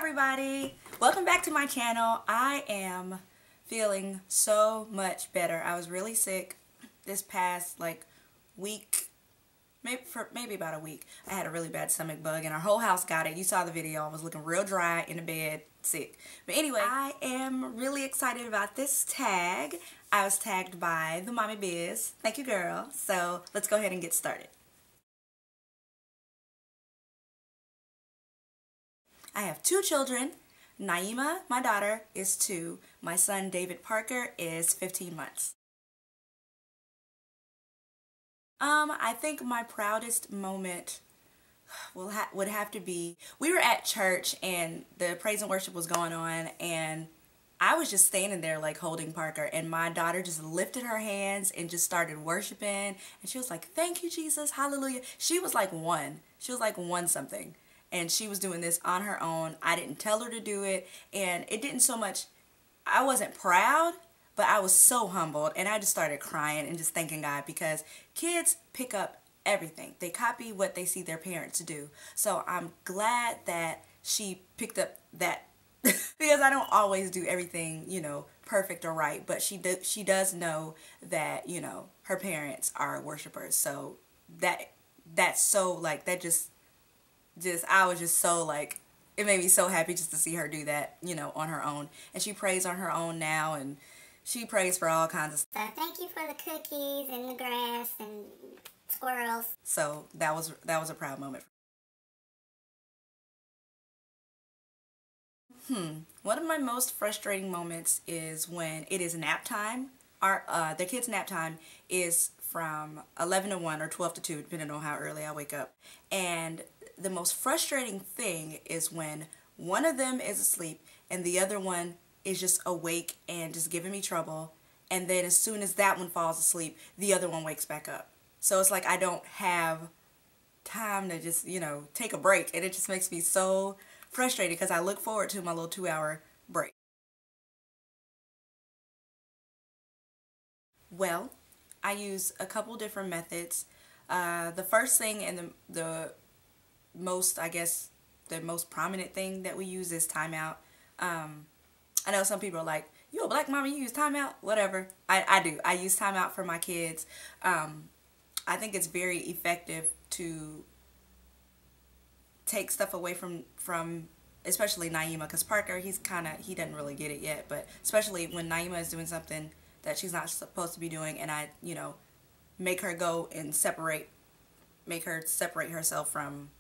everybody, welcome back to my channel. I am feeling so much better. I was really sick this past week, maybe about a week. I had a really bad stomach bug and our whole house got it. You saw the video. I was looking real dry in the bed, sick. But anyway, I am really excited about this tag. I was tagged by TheMommyBiz. Thank you, girl. So let's go ahead and get started. I have 2 children. Naima, my daughter, is 2. My son, David Parker, is 15 months. I think my proudest moment would have to be, we were at church and the praise and worship was going on and I was just standing there like holding Parker, and my daughter just lifted her hands and just started worshiping, and she was like, "Thank you, Jesus, hallelujah." She was like 1. She was like 1 something. And she was doing this on her own. I didn't tell her to do it. And it didn't so much, I wasn't proud, but I was so humbled. And I just started crying and just thanking God, because kids pick up everything. They copy what they see their parents do. So I'm glad that she picked up that because I don't always do everything, you know, perfect or right. But she does know that, you know, her parents are worshipers. So that's so like, that just I was just so like, it made me so happy just to see her do that, you know, on her own. And she prays on her own now, and she prays for all kinds of stuff. So thank you for the cookies and the grass and squirrels. So that was a proud moment. One of my most frustrating moments is when it is nap time. The kids' nap time is from 11 to 1 or 12 to 2, depending on how early I wake up. And the most frustrating thing is when one of them is asleep and the other one is just awake and just giving me trouble, and then as soon as that one falls asleep, the other one wakes back up. So it's like I don't have time to just, you know, take a break, and it just makes me so frustrated because I look forward to my little 2-hour break. Well, I use a couple different methods. The first thing and the most, I guess, the most prominent thing that we use is Timeout. I know some people are like, "You a black mama, you use Timeout?" Whatever. I do. I use Timeout for my kids. I think it's very effective to take stuff away from especially Naima, because Parker, he doesn't really get it yet, but especially when Naima is doing something that she's not supposed to be doing, and I, you know, make her go and make her separate herself from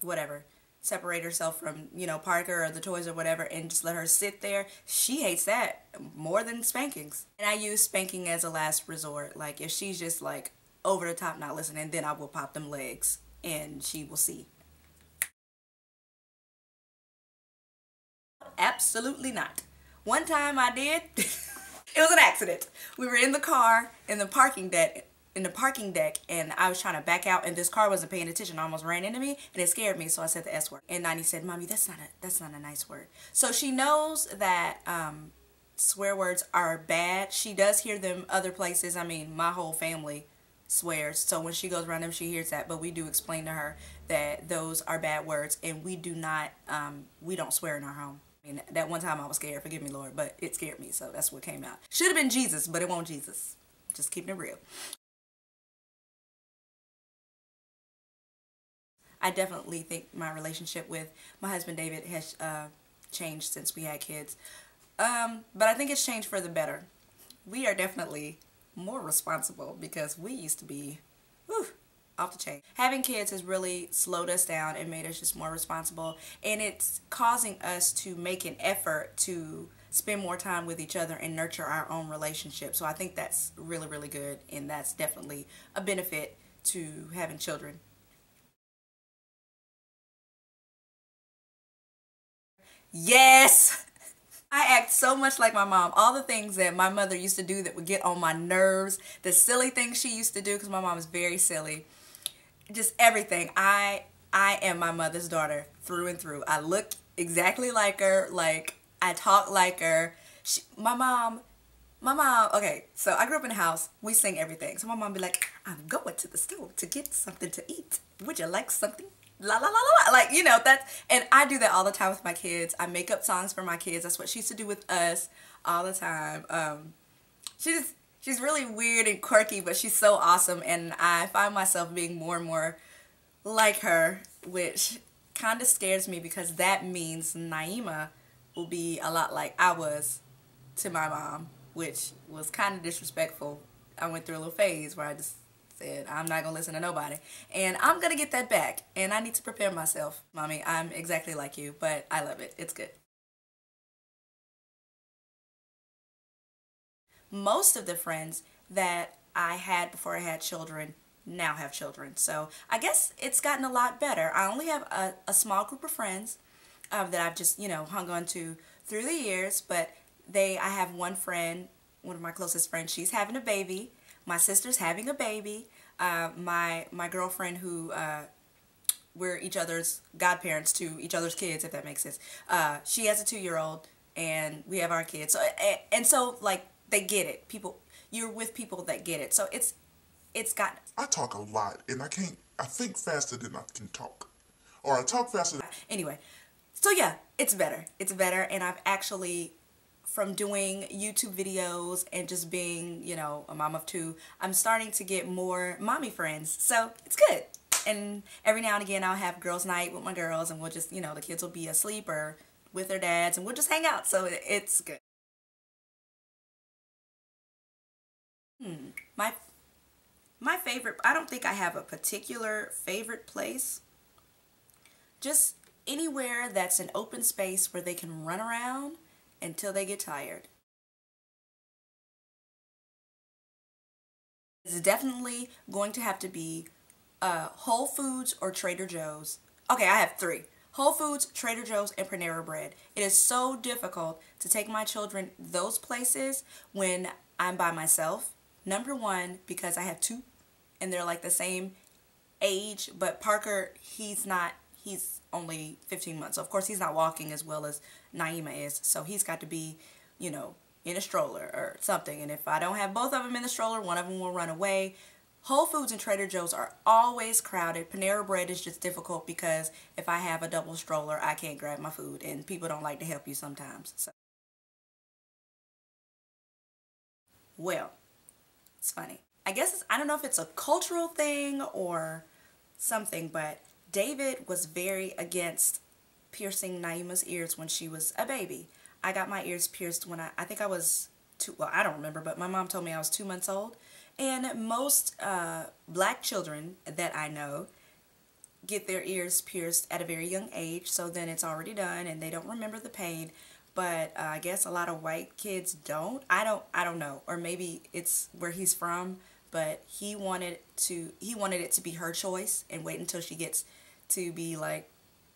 whatever, separate herself from, you know, Parker or the toys or whatever, and just let her sit there. She hates that more than spankings. And I use spanking as a last resort. Like, if she's just like over the top not listening, then I will pop them legs and she will see. Absolutely not. One time I did. It was an accident. We were in the car in the parking deck, and I was trying to back out, and this car wasn't paying attention. I almost ran into me, and it scared me, so I said the S word. And Nani said, "Mommy, that's not a nice word." So she knows that swear words are bad. She does hear them other places. I mean, my whole family swears, so when she goes around them, she hears that. But we do explain to her that those are bad words, and we don't swear in our home. I mean, that one time I was scared, forgive me, Lord, but it scared me, so that's what came out. Should have been Jesus, but it won't Jesus. Just keeping it real. I definitely think my relationship with my husband David has changed since we had kids. But I think it's changed for the better. We are definitely more responsible, because we used to be off the chain. Having kids has really slowed us down and made us just more responsible, and it's causing us to make an effort to spend more time with each other and nurture our own relationship. So I think that's really, really good, and that's definitely a benefit to having children. Yes! I act so much like my mom. All the things that my mother used to do that would get on my nerves, the silly things she used to do, because my mom is very silly. Just everything. I am my mother's daughter through and through. I look exactly like her. Like, I talk like her. My mom, okay, so I grew up in a house. We sing everything. So my mom be like, "I'm going to the store to get something to eat. Would you like something la la la la, like, you know, that's, and I do that all the time with my kids. I make up songs for my kids. That's what she used to do with us all the time. She's really weird and quirky, but she's so awesome, and I find myself being more and more like her, which kind of scares me because that means Naima will be a lot like I was to my mom, which was kind of disrespectful. I went through a little phase where I just said, I'm not going to listen to nobody. And I'm going to get that back. And I need to prepare myself. Mommy, I'm exactly like you, but I love it. It's good. Most of the friends that I had before I had children now have children. So I guess it's gotten a lot better. I only have a small group of friends that I've just, you know, hung on to through the years. But I have one friend, one of my closest friends, she's having a baby. My sister's having a baby. My girlfriend, who we're each other's godparents to each other's kids, if that makes sense. She has a 2-year-old, and we have our kids. So and so, like, they get it. You're with people that get it. So it's got. I talk a lot, and I think faster than I can talk, or I talk faster than. Anyway, so yeah, it's better. It's better, and I've actually, from doing YouTube videos and just being, you know, a mom of 2, I'm starting to get more mommy friends. So it's good. And every now and again, I'll have girls' night with my girls, and we'll just, you know, the kids will be asleep or with their dads, and we'll just hang out. So it's good. My favorite, I don't think I have a particular favorite place. Just anywhere that's an open space where they can run around until they get tired. It's definitely going to have to be Whole Foods or Trader Joe's. Okay, I have 3. Whole Foods, Trader Joe's, and Panera Bread. It is so difficult to take my children those places when I'm by myself. Number 1, because I have 2, and they're like the same age, but Parker, he's only 15 months. So of course he's not walking as well as Naima is. So he's got to be, you know, in a stroller or something. And if I don't have both of them in the stroller, one of them will run away. Whole Foods and Trader Joe's are always crowded. Panera Bread is just difficult because if I have a double stroller, I can't grab my food, and people don't like to help you sometimes. So. Well, it's funny. I guess I don't know if it's a cultural thing or something, but David was very against piercing Naima's ears when she was a baby. I got my ears pierced when I think I was 2, well, I don't remember, but my mom told me I was 2 months old. And most black children that I know get their ears pierced at a very young age, so then it's already done and they don't remember the pain. But I guess a lot of white kids don't. I don't know, or maybe it's where he's from. But he wanted it to be her choice and wait until she gets to be like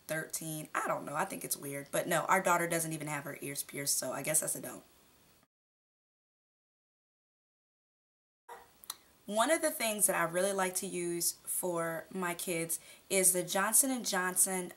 13. I don't know. I think it's weird. But no, our daughter doesn't even have her ears pierced, so I guess that's a don't. One of the things that I really like to use for my kids is the Johnson & Johnson,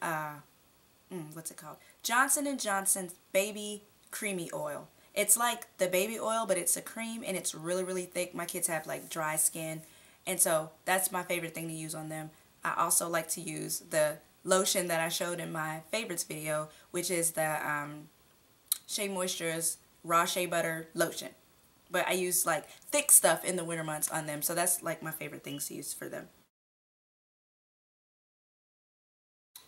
what's it called? Johnson & Johnson's Baby Creamy Oil. It's like the baby oil, but it's a cream, and it's really, really thick. My kids have like dry skin, and so that's my favorite thing to use on them. I also like to use the lotion that I showed in my favorites video, which is the Shea Moisture's Raw Shea Butter Lotion. But I use like thick stuff in the winter months on them, so that's like my favorite things to use for them.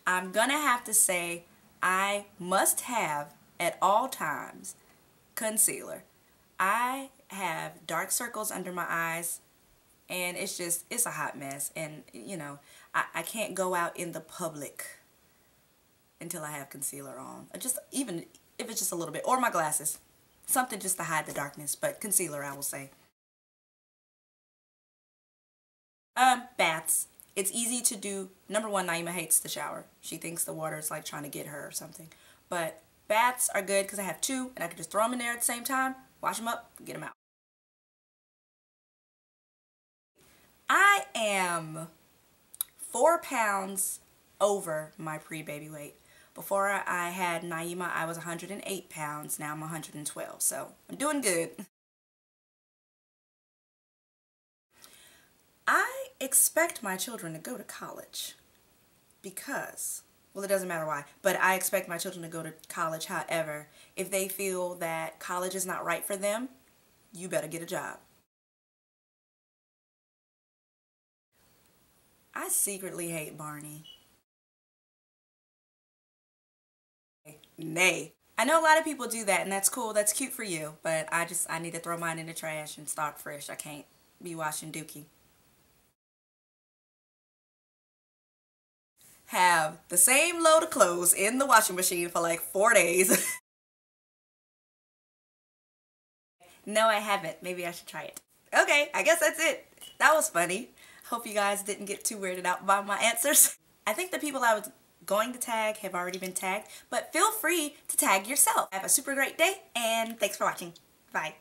I'm gonna have to say I must have at all times concealer. I have dark circles under my eyes, and it's a hot mess, and you know, I can't go out in the public until I have concealer on. Just even if it's just a little bit, or my glasses. Something just to hide the darkness, but concealer, I will say. Baths. It's easy to do. Number 1, Naima hates the shower. She thinks the water is like trying to get her or something. But baths are good because I have 2, and I can just throw them in there at the same time, wash them up, get them out. I am 4 pounds over my pre-baby weight. Before I had Naima, I was 108 pounds. Now I'm 112, so I'm doing good. I expect my children to go to college. because, well, it doesn't matter why, but I expect my children to go to college. However, if they feel that college is not right for them, you better get a job. I secretly hate Barney. Nay. I know a lot of people do that, and that's cool. That's cute for you, but I need to throw mine in the trash and start fresh. I can't be washing dookie. Have the same load of clothes in the washing machine for like 4 days. No, I haven't. Maybe I should try it. Okay, I guess that's it. That was funny. Hope you guys didn't get too weirded out by my answers. I think the people I was going to tag have already been tagged, but feel free to tag yourself. Have a super great day, and thanks for watching. Bye.